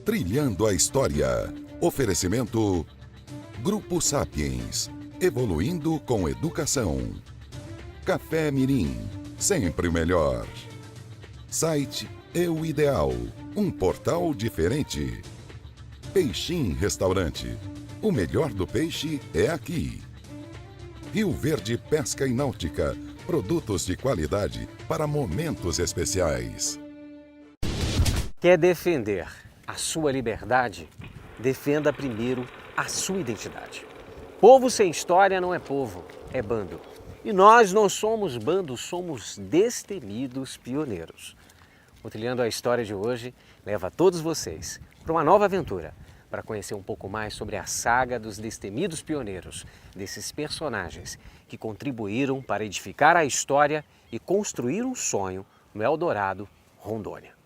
Trilhando a História. Oferecimento Grupo Sapiens. Evoluindo com educação. Café Mirim. Sempre o melhor. Site Eu Ideal. Um portal diferente. Peixim Restaurante. O melhor do peixe é aqui. Rio Verde Pesca e Náutica. Produtos de qualidade para momentos especiais. Quer defender a sua liberdade? Defenda primeiro a sua identidade. Povo sem história não é povo, é bando. E nós não somos bando, somos destemidos pioneiros. O Trilhando a História de hoje leva todos vocês para uma nova aventura, para conhecer um pouco mais sobre a saga dos destemidos pioneiros, desses personagens que contribuíram para edificar a história e construir um sonho no Eldorado, Rondônia.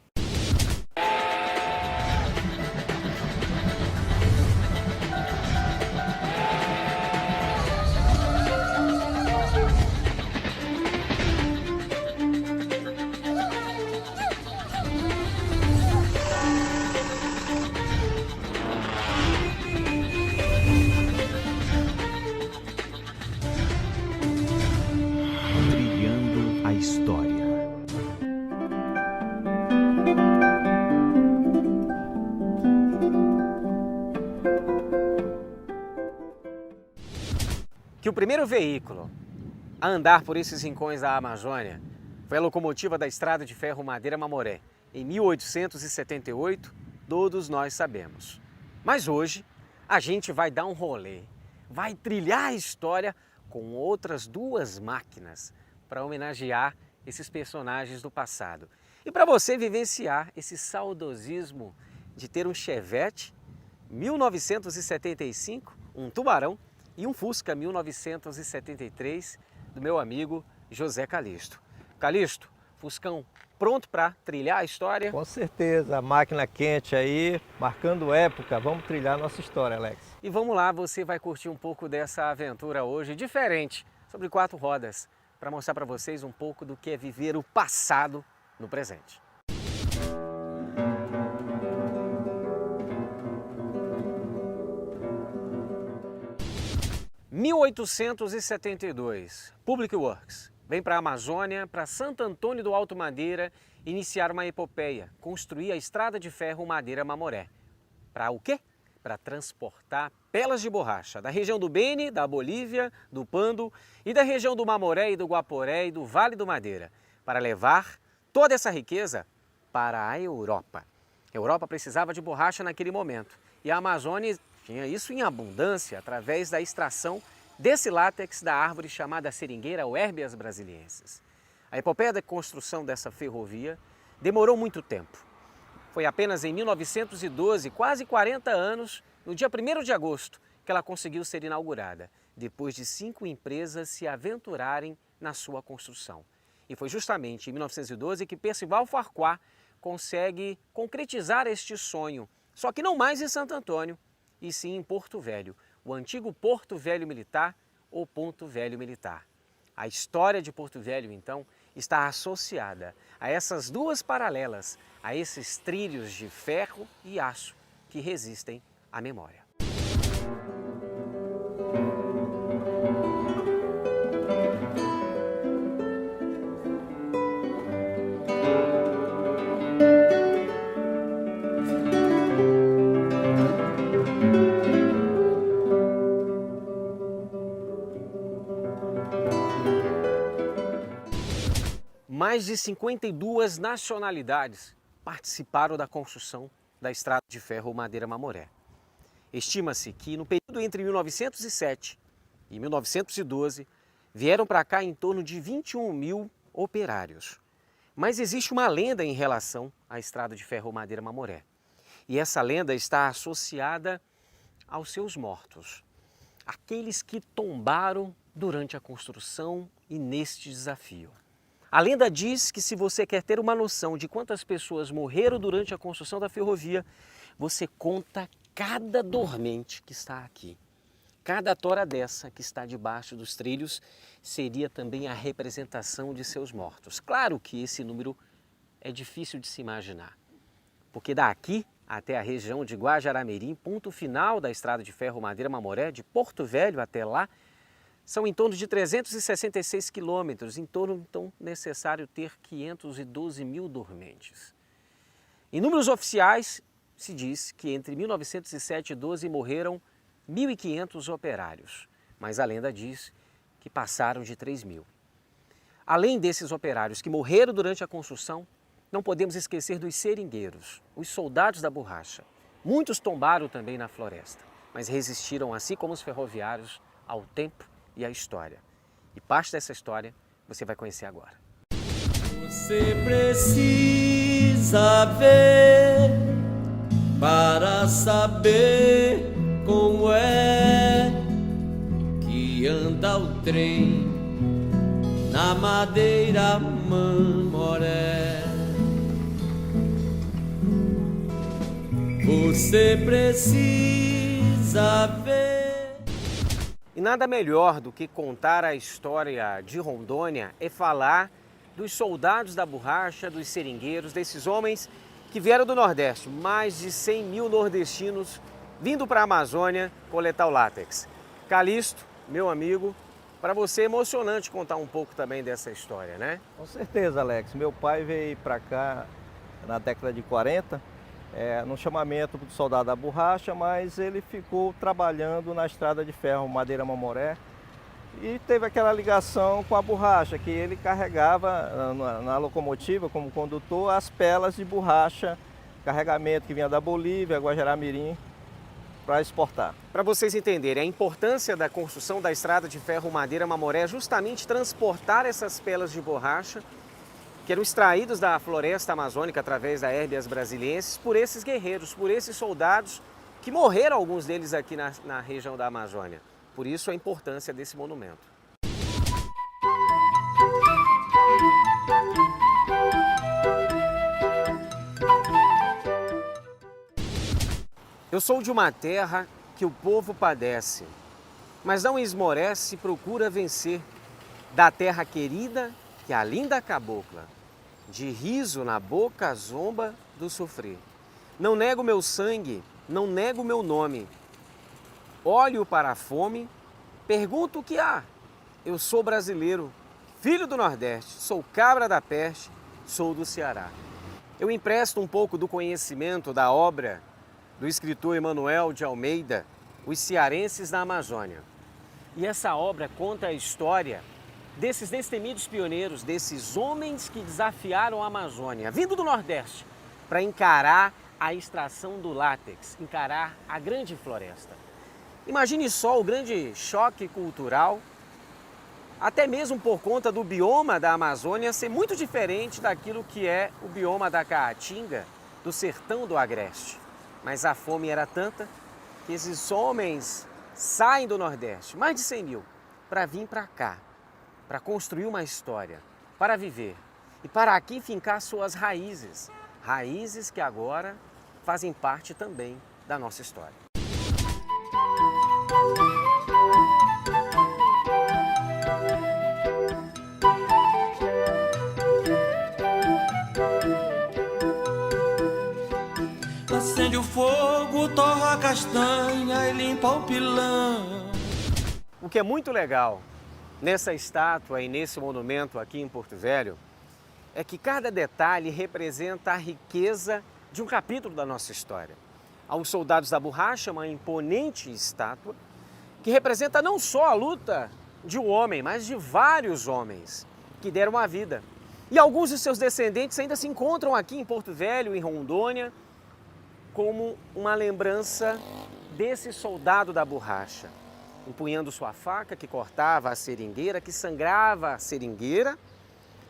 Trilhando a História. Que o primeiro veículo a andar por esses rincões da Amazônia foi a locomotiva da Estrada de Ferro Madeira Mamoré, em 1878, todos nós sabemos. Mas hoje a gente vai dar um rolê, vai trilhar a história com outras duas máquinas para homenagear esses personagens do passado. E para você vivenciar esse saudosismo de ter um Chevette 1975, um Tubarão e um Fusca 1973 do meu amigo José Calixto. Calixto, Fuscão, pronto para trilhar a história? Com certeza, a máquina quente aí, marcando época. Vamos trilhar nossa história, Alex. E vamos lá, você vai curtir um pouco dessa aventura hoje, diferente, sobre 4 rodas, para mostrar para vocês um pouco do que é viver o passado no presente. Em 1872, Public Works vem para a Amazônia, para Santo Antônio do Alto Madeira, iniciar uma epopeia, construir a Estrada de Ferro Madeira Mamoré. Para o quê? Para transportar pelas de borracha da região do Beni, da Bolívia, do Pando e da região do Mamoré e do Guaporé e do Vale do Madeira, para levar toda essa riqueza para a Europa. A Europa precisava de borracha naquele momento e a Amazônia tinha isso em abundância através da extração desse látex da árvore chamada seringueira Oerbias brasiliensis. A epopeia da construção dessa ferrovia demorou muito tempo. Foi apenas em 1912, quase 40 anos, no dia 1º de agosto, que ela conseguiu ser inaugurada, depois de 5 empresas se aventurarem na sua construção. E foi justamente em 1912 que Percival Farquhar consegue concretizar este sonho, só que não mais em Santo Antônio, e sim em Porto Velho, o antigo Porto Velho Militar ou Ponto Velho Militar. A história de Porto Velho, então, está associada a essas duas paralelas, a esses trilhos de ferro e aço que resistem à memória. Mais de 52 nacionalidades participaram da construção da Estrada de Ferro Madeira Mamoré. Estima-se que no período entre 1907 e 1912 vieram para cá em torno de 21 mil operários. Mas existe uma lenda em relação à Estrada de Ferro Madeira Mamoré. E essa lenda está associada aos seus mortos, aqueles que tombaram durante a construção e neste desafio. A lenda diz que se você quer ter uma noção de quantas pessoas morreram durante a construção da ferrovia, você conta cada dormente que está aqui. Cada tora dessa que está debaixo dos trilhos seria também a representação de seus mortos. Claro que esse número é difícil de se imaginar, porque daqui até a região de Guajará-Mirim, ponto final da estrada de ferro Madeira-Mamoré, de Porto Velho até lá, são em torno de 366 quilômetros, em torno, então, necessário ter 512 mil dormentes. Em números oficiais, se diz que entre 1907 e 12 morreram 1.500 operários, mas a lenda diz que passaram de 3.000. Além desses operários que morreram durante a construção, não podemos esquecer dos seringueiros, os soldados da borracha. Muitos tombaram também na floresta, mas resistiram, assim como os ferroviários, ao tempo e à história. E parte dessa história você vai conhecer agora. Você precisa ver para saber como é que anda o trem na Madeira Mamoré. Você precisa ver. E nada melhor do que contar a história de Rondônia é falar dos soldados da borracha, dos seringueiros, desses homens que vieram do Nordeste, mais de 100 mil nordestinos vindo para a Amazônia coletar o látex. Calixto, meu amigo, para você é emocionante contar um pouco também dessa história, né? Com certeza, Alex. Meu pai veio para cá na década de 40, no chamamento do soldado da borracha, mas ele ficou trabalhando na estrada de ferro Madeira-Mamoré e teve aquela ligação com a borracha, que ele carregava na locomotiva como condutor as pelas de borracha, carregamento que vinha da Bolívia, Guajará-Mirim, para exportar. Para vocês entenderem, a importância da construção da estrada de ferro Madeira-Mamoré é justamente transportar essas pelas de borracha que eram extraídos da floresta amazônica através da Herbias brasiliensis por esses guerreiros, por esses soldados que morreram, alguns deles aqui na região da Amazônia. Por isso a importância desse monumento. Eu sou de uma terra que o povo padece, mas não esmorece e procura vencer. Da terra querida, que a linda cabocla, de riso na boca zomba do sofrer. Não nego meu sangue, não nego meu nome. Olho para a fome, pergunto o que há. Eu sou brasileiro, filho do Nordeste, sou cabra da peste, sou do Ceará. Eu empresto um pouco do conhecimento da obra do escritor Emanuel de Almeida, Os Cearenses na Amazônia. E essa obra conta a história desses destemidos pioneiros, desses homens que desafiaram a Amazônia, vindo do Nordeste, para encarar a extração do látex, encarar a grande floresta. Imagine só o grande choque cultural, até mesmo por conta do bioma da Amazônia ser muito diferente daquilo que é o bioma da Caatinga, do sertão do Agreste. Mas a fome era tanta que esses homens saem do Nordeste, mais de 100 mil, para vir para cá, para construir uma história, para viver e para aqui fincar suas raízes. Raízes que agora fazem parte também da nossa história. Acende o fogo, torra a castanha e limpa o pilão. O que é muito legal nessa estátua e nesse monumento aqui em Porto Velho é que cada detalhe representa a riqueza de um capítulo da nossa história. Aos soldados da borracha, uma imponente estátua que representa não só a luta de um homem, mas de vários homens que deram a vida. E alguns de seus descendentes ainda se encontram aqui em Porto Velho, em Rondônia, como uma lembrança desse soldado da borracha, empunhando sua faca que cortava a seringueira, que sangrava a seringueira,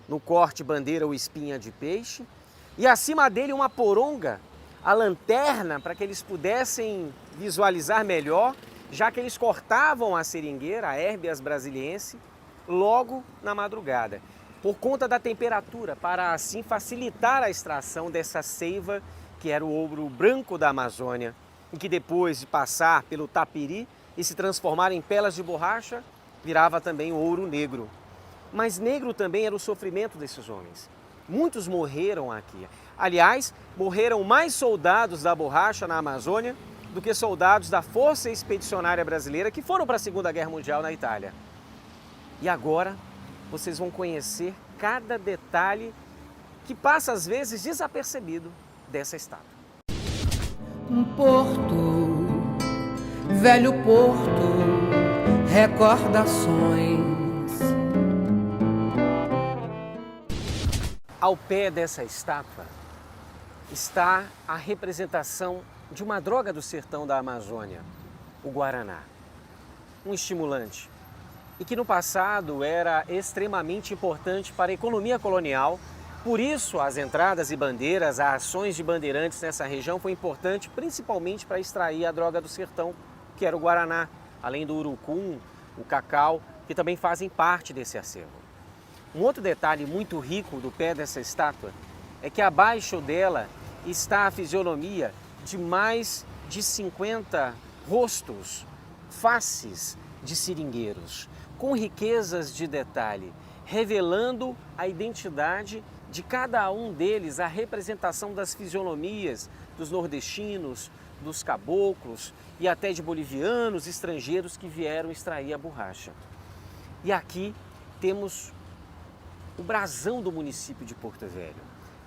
no corte bandeira ou espinha de peixe, e acima dele uma poronga, a lanterna para que eles pudessem visualizar melhor, já que eles cortavam a seringueira, a Herbias brasiliensis, logo na madrugada, por conta da temperatura, para assim facilitar a extração dessa seiva que era o ouro branco da Amazônia, e que depois de passar pelo tapiri e se transformar em pelas de borracha, virava também o ouro negro. Mas negro também era o sofrimento desses homens. Muitos morreram aqui. Aliás, morreram mais soldados da borracha na Amazônia do que soldados da Força Expedicionária Brasileira que foram para a Segunda Guerra Mundial na Itália. E agora vocês vão conhecer cada detalhe que passa às vezes desapercebido dessa estátua. Um porto, velho porto, recordações. Ao pé dessa estátua está a representação de uma droga do sertão da Amazônia, o guaraná. Um estimulante e que no passado era extremamente importante para a economia colonial. Por isso, as entradas e bandeiras, as ações de bandeirantes nessa região foi importante principalmente para extrair a droga do sertão, que era o guaraná, além do urucum, o cacau, que também fazem parte desse acervo. Um outro detalhe muito rico do pé dessa estátua é que abaixo dela está a fisionomia de mais de 50 rostos, faces de seringueiros, com riquezas de detalhe, revelando a identidade de cada um deles, a representação das fisionomias dos nordestinos, dos caboclos e até de bolivianos, estrangeiros que vieram extrair a borracha. E aqui temos o brasão do município de Porto Velho.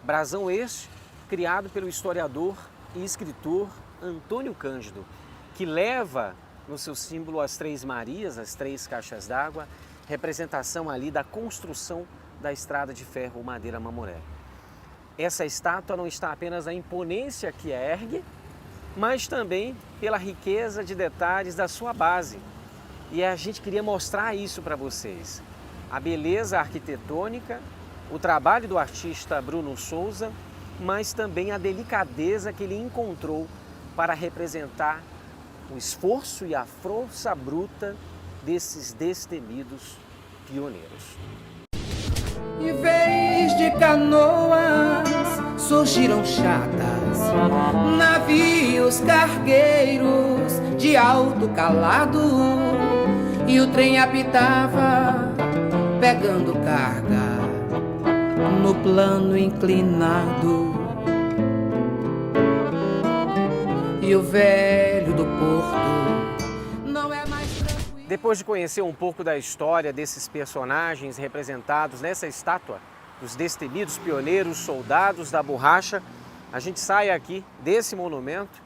Brasão este criado pelo historiador e escritor Antônio Cândido, que leva no seu símbolo as Três Marias, as três caixas d'água, representação ali da construção da estrada de ferro Madeira Mamoré. Essa estátua não está apenas na imponência que a ergue, mas também pela riqueza de detalhes da sua base. E a gente queria mostrar isso para vocês. A beleza arquitetônica, o trabalho do artista Bruno Souza, mas também a delicadeza que ele encontrou para representar o esforço e a força bruta desses destemidos pioneiros. Em vez de canoas, surgiram chatas, navios cargueiros de alto calado, e o trem apitava, pegando carga no plano inclinado. E o velho do porto não é mais tranquilo. Depois de conhecer um pouco da história desses personagens representados nessa estátua, dos destemidos pioneiros soldados da borracha, a gente sai aqui desse monumento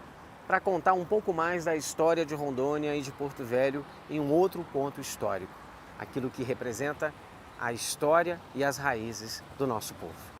para contar um pouco mais da história de Rondônia e de Porto Velho em um outro ponto histórico, aquilo que representa a história e as raízes do nosso povo.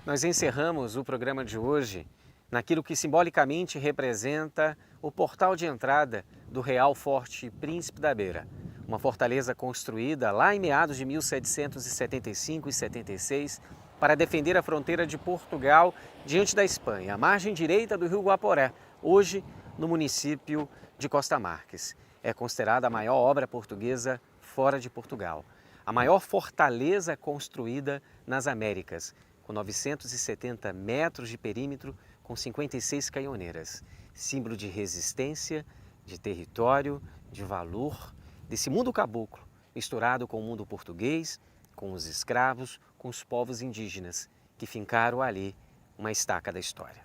Nós encerramos o programa de hoje naquilo que simbolicamente representa o portal de entrada do Real Forte Príncipe da Beira, uma fortaleza construída lá em meados de 1775 e 76 para defender a fronteira de Portugal diante da Espanha, à margem direita do rio Guaporé, hoje no município de Costa Marques. É considerada a maior obra portuguesa fora de Portugal, a maior fortaleza construída nas Américas, com 970 metros de perímetro, com 56 caioneiras, símbolo de resistência, de território, de valor, desse mundo caboclo, misturado com o mundo português, com os escravos, com os povos indígenas, que fincaram ali uma estaca da história.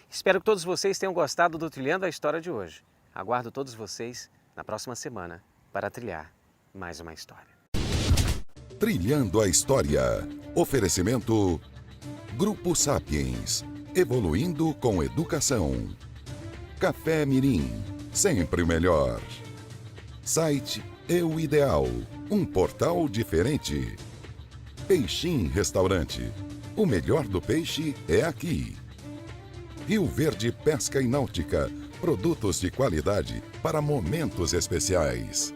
Espero que todos vocês tenham gostado do Trilhando a História de hoje. Aguardo todos vocês na próxima semana para trilhar mais uma história. Trilhando a História. Oferecimento Grupo Sapiens. Evoluindo com educação. Café Mirim. Sempre melhor. Site Eu Ideal. Um portal diferente. Peixim Restaurante. O melhor do peixe é aqui. Rio Verde Pesca e Náutica. Produtos de qualidade para momentos especiais.